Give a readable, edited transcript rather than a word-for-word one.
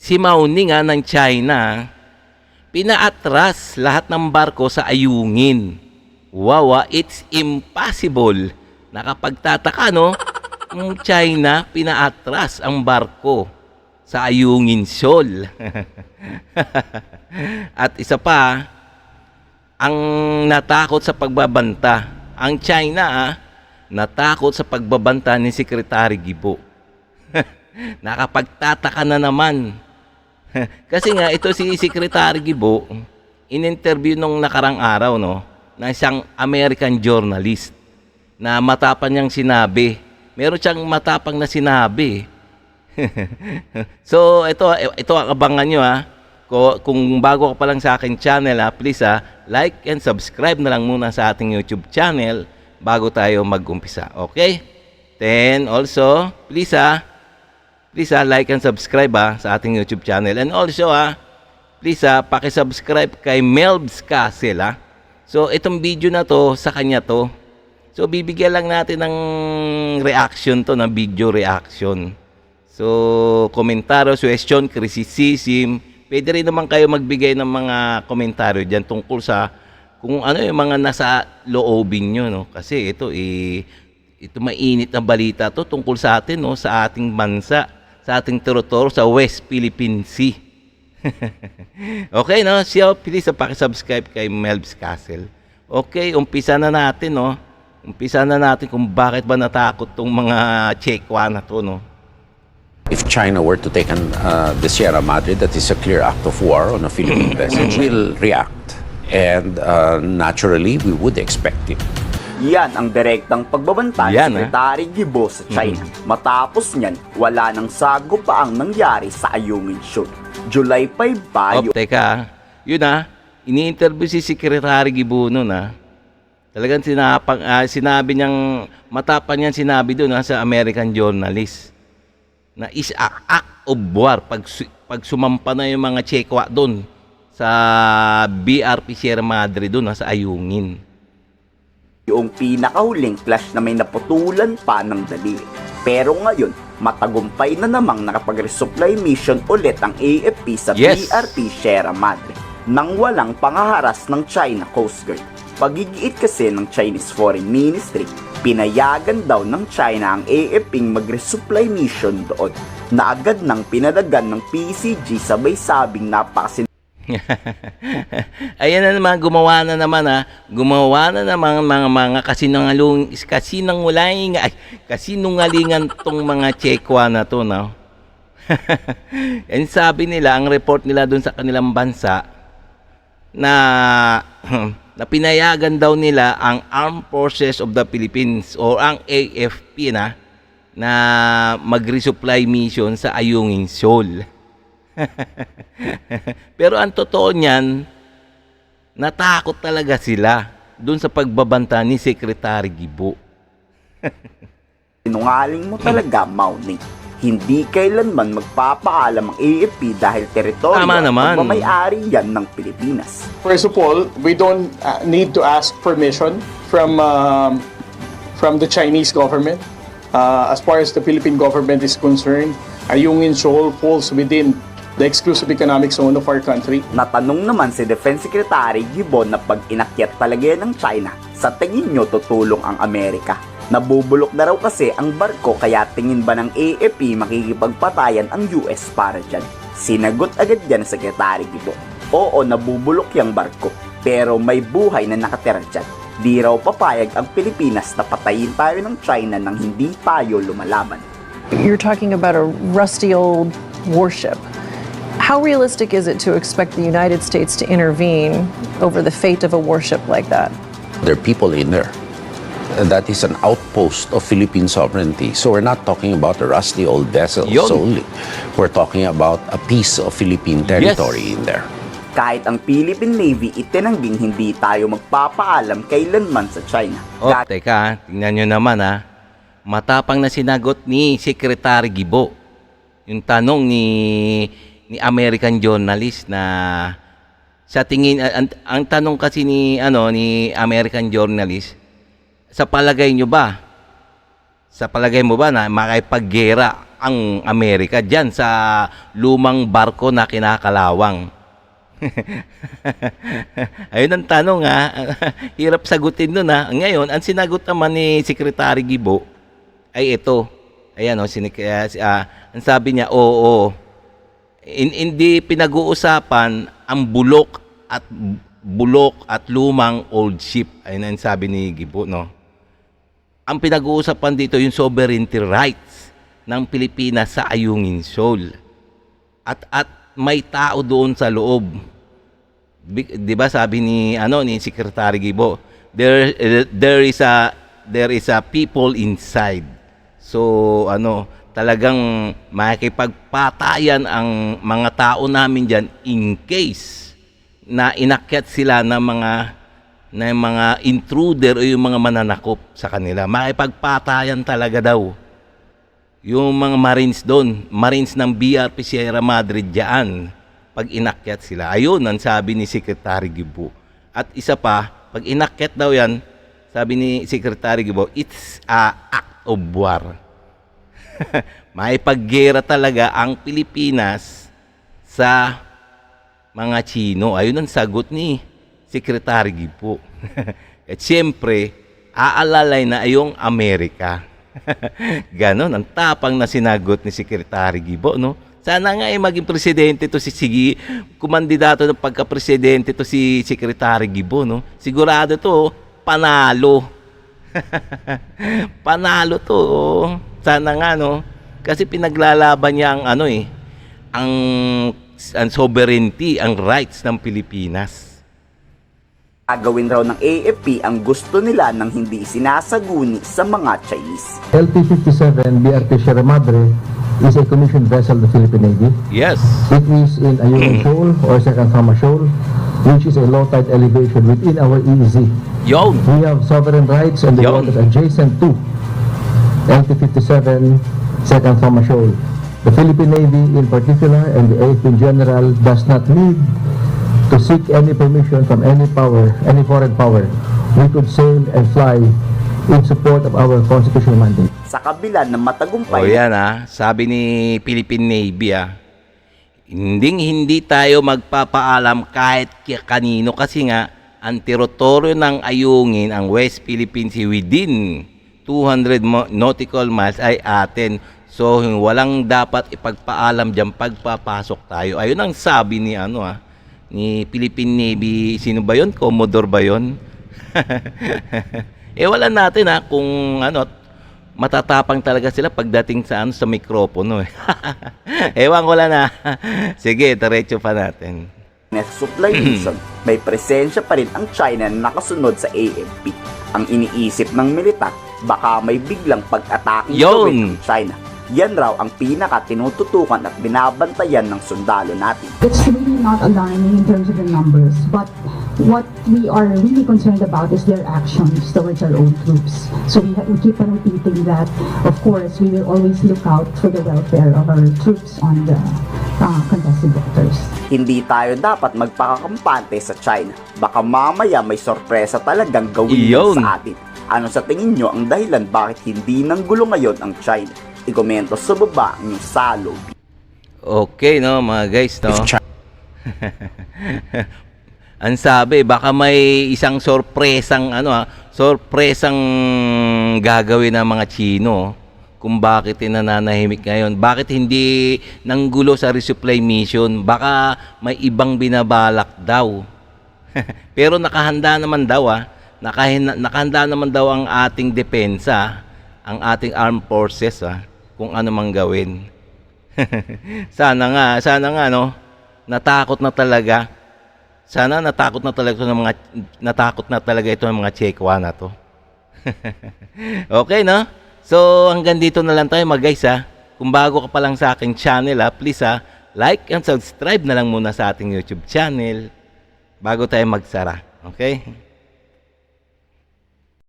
si Mao Ning ng China, pinaatras lahat ng barko sa ayungin. Wow, it's impossible. Nakapagtataka, no? Ang China, pinaatras ang barko sa Ayungin Shoal. At isa pa, ang natakot sa pagbabanta. Ang China, natakot sa pagbabanta ni Secretary Guibo. Nakapagtataka na naman. Kasi nga, ito si Secretary Guibo, in-interview nung nakarang araw, no, na isang American journalist na matapang niyang sinabi. Meron siyang matapang na sinabi. So, ito ang abangan nyo, ha. Kung bago ka pa lang sa aking channel, please, like and subscribe na lang muna sa ating YouTube channel bago tayo mag-umpisa. Okay? Then, also, please, like and subscribe sa ating YouTube channel. And also, please, pakisubscribe kay Melbs Castle. So, itong video na to, sa kanya to. So, bibigyan lang natin ng reaction to, ng video reaction. So, komentaryo, suggestion, criticism. Pwede rin naman kayo magbigay ng mga komentaryo dyan tungkol sa kung ano yung mga nasa loobin nyo, no? Kasi ito, ito mainit na balita to tungkol sa atin, no? Sa ating bansa, sa ating teritoryo, sa West Philippine Sea. Okay, no? So, please, pakisubscribe kay Melbs Castle. Okay, umpisa na natin, no? Umpisa na natin kung bakit ba natakot tong mga Chekwa na to, no? If China were to take the Sierra Madre, that is a clear act of war on a Philippine vessel, we'll react. And naturally, we would expect it. Yan ang direktang pagbabanta ni Secretary Guibo sa China. Matapos niyan, wala nang sago pa ang nangyari sa Ayungin Shoal. July 5 pa yun. Teka, yun ini-interview si Secretary Guibo nun Talagang sinabi niyang, matapang niyang sinabi doon sa American journalist na is act of war pag sumampa na yung mga Chekwa doon sa BRP Sierra Madre doon sa Ayungin. Yung pinakahuling flash na may naputulan pa ng daliri. Pero ngayon, matagumpay na namang nakapag-resupply mission ulit ang AFP sa BRP Sierra Madre nang walang pangaharas ng China Coast Guard. Pagigiit kasi ng Chinese Foreign Ministry, pinayagan daw ng China ang AFP mag-resupply mission doon na agad nang pinadagan ng PCG sabay sabing napakasin. Ayan na naman, gumawa na naman mga kasinungalingan tong mga Chekwa na to, no? And sabi nila, ang report nila dun sa kanilang bansa na pinayagan daw nila ang Armed Forces of the Philippines o ang AFP na mag-resupply mission sa Ayungin Shoal. Pero ang totoo niyan, natakot talaga sila dun sa pagbabanta ni Secretary Guibo. Sinungaling mo talaga, Mao Ning. Hindi kailanman magpapaalam ang AFP dahil teritoryo at pagmamayari yan ng Pilipinas. First of all, we don't need to ask permission from the Chinese government. As far as the Philippine government is concerned, Ayungin Shoal falls within the exclusive economic zone of our country. Natanong naman si Defense Secretary Guibo na pag inakyat talaga yan ng China, sa tingin nyo tutulong ang Amerika? Nabubulok na raw kasi ang barko kaya tingin ba ng AFP makikipagpatayan ang US para dyan? Sinagot agad yan ng Secretary Guibo. Oo, nabubulok yung barko, pero may buhay na nakatira dyan. Di raw papayag ang Pilipinas na patayin tayo ng China nang hindi tayo lumalaban. You're talking about a rusty old warship. How realistic is it to expect the United States to intervene over the fate of a warship like that? There are people in there. That is an outpost of Philippine sovereignty. So we're not talking about a rusty old vessel solely. We're talking about a piece of Philippine territory in there. Kahit ang Philippine Navy itinangging hindi tayo magpapaalam kailanman sa China. Teka, tingnan nyo naman matapang na sinagot ni Secretary Guibo yung tanong ni American journalist na sa tingin ang tanong kasi ni American journalist, sa palagay mo ba na makipaggera ang Amerika dyan sa lumang barko na kinakalawang. Ayun ang tanong ha. Hirap sagutin nun ha. Ngayon, ang sinagot naman ni Secretary Gibo ay ito. Ayan o, ang sabi niya, oo. Hindi pinag-uusapan ang bulok at lumang old ship. Ayun ang sabi ni Gibo, no? Ang pinag-uusapan dito yung sovereignty rights ng Pilipinas sa Ayungin Shoal. At may tao doon sa loob. 'Di ba sabi ni Secretary Gibo, there is a people inside. So talagang makikipagpatayan ang mga tao namin diyan in case na inakyat sila ng mga intruder o yung mga mananakop sa kanila. Makipagpatayan talaga daw yung mga Marines doon, Marines ng BRP Sierra Madre diyan pag inakyat sila. Ayun ang sabi ni Secretary Gibo. At isa pa, pag inakyat daw yan, sabi ni Secretary Gibo, it's a act of war. Maipaggera talaga ang Pilipinas sa mga Chino. Ayun ang sagot ni Secretary Gibo. At siyempre, aalalay na yung Amerika. Ganon, ang tapang na sinagot ni Secretary Gibo, no? Sana nga maging presidente to kumandidato ng pagka-presidente to si Secretary Gibo, no? Sigurado to, panalo. Panalo to, oh. Sana nga, no? Kasi pinaglalaban niya ang sovereignty, ang rights ng Pilipinas. Gagawin raw ng AFP ang gusto nila nang hindi sinasaguni sa mga Chinese. LP-57 BRP Sierra Madre is a commissioned vessel of the Philippine Navy. Yes. It is in Ayungin Shoal or Second Sama Shoal, which is a low tide elevation within our EEZ. Yun. We have sovereign rights on the waters adjacent to LP-57 Second Sama Shoal. The Philippine Navy in particular and the AFP in general does not need to seek any permission from any foreign power. We could sail and fly in support of our constitutional mandate. Sa kabila ng matagumpay Yan sabi ni Philippine Navy hindi tayo magpapaalam kahit kanino kasi nga ang teritoryo ng Ayungin, ang West Philippine Sea within 200 nautical miles ay atin. So walang dapat ipagpaalam diyan pagpapasok tayo. Ayun ang sabi ni ni Philippine Navy. Sino ba yun? Commodore ba yun? Wala natin kung matatapang talaga sila pagdating sa sa mikropono. Ewan ko lang na. Sige, diretso pa natin. supply mission, may presensya pa rin ang China na nakasunod sa AFP. Ang iniisip ng militar, baka may biglang pag-atake gawin ng China. Yan raw ang pinaka-tinututukan at binabantayan ng sundalo natin. It's really not alarming in terms of the numbers, but what we are really concerned about is their actions towards our own troops. So we keep on repeating that, of course, we will always look out for the welfare of our troops on the contested waters. Hindi tayo dapat magpakakampante sa China. Baka mamaya may sorpresa talagang gawin sa atin. Ano sa tingin nyo ang dahilan bakit hindi nanggulo ngayon ang China? I-komento sa baba yung salo. Okay, no, mga guys, no? Ang sabi, baka may isang sorpresang, sorpresang gagawin ng mga Chino kung bakit nananahimik ngayon. Bakit hindi nanggulo sa resupply mission? Baka may ibang binabalak daw. Pero nakahanda naman daw, nakahanda naman daw ang ating depensa, ang ating armed forces, kung ano mang gawin. Sana nga, no? Natakot na talaga. Sana natakot na talaga ito ng mga Chekwa na to. Okay, no? So, hanggang dito na lang tayo, mga guys, Kung bago ka pa lang sa aking channel, please, like and subscribe na lang muna sa ating YouTube channel bago tayo magsara. Okay?